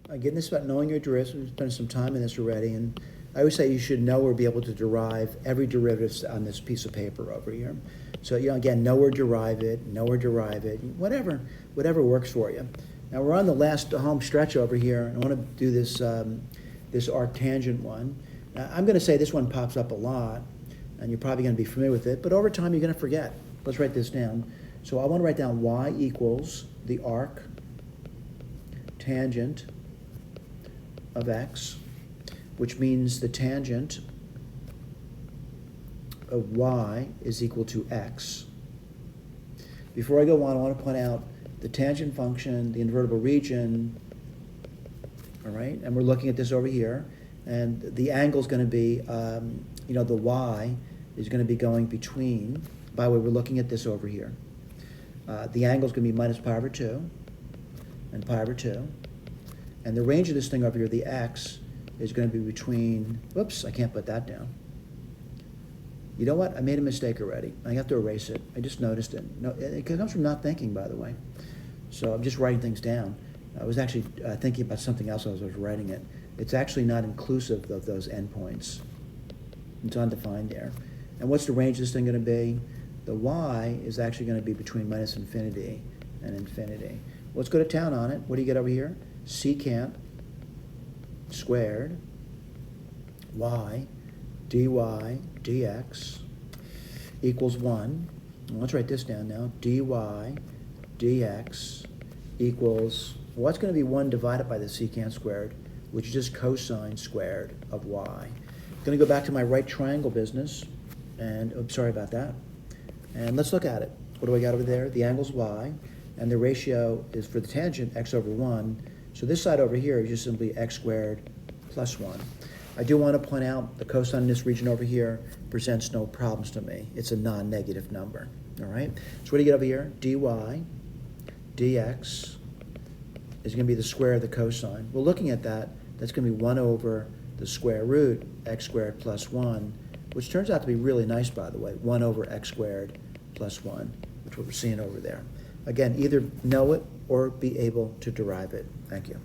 Again, this is about knowing your derivatives. We've spent some time in this already, and I always say you should know or be able to derive every derivative on this piece of paper over here. So, again, know or derive it, whatever works for you. Now, we're on the last home stretch over here, and I want to do this, this arctangent one. Now, I'm going to say this one pops up a lot, and you're probably going to be familiar with it, but over time you're going to forget. Let's write this down. So I want to write down y equals the arc tangent of x, which means the tangent of y is equal to x. Before I go on, I want to point out the tangent function, the invertible region, all right? And we're looking at this over here, and the angle is going to be, the y is going to be going between, by the way, we're looking at this over here. The angle is going to be minus pi over 2 and pi over 2. And the range of this thing over here, the x, is going to be between, whoops, I can't put that down. You know what? I made a mistake already. I have to erase it. I just noticed it. No, it comes from not thinking, by the way. So I'm just writing things down. I was actually thinking about something else as I was writing it. It's actually not inclusive of those endpoints. It's undefined there. And what's the range of this thing going to be? The y is actually going to be between minus infinity and infinity. Let's go to town on it. What do you get over here? Secant squared y dy dx equals 1. Let's write this down now. Dy dx equals, what's going to be 1 divided by the secant squared, which is just cosine squared of y. I'm going to go back to my right triangle business, and I'm sorry about that. And let's look at it. What do I got over there? The angle's y, and the ratio is for the tangent x over 1. So this side over here is just simply x squared plus 1. I do want to point out the cosine in this region over here presents no problems to me. It's a non-negative number, all right? So what do you get over here? Dy dx is going to be the square of the cosine. Well, looking at that, that's going to be 1 over the square root x squared plus 1, which turns out to be really nice, by the way, 1 over x squared plus 1, which is what we're seeing over there. Again, either know it or be able to derive it. Thank you.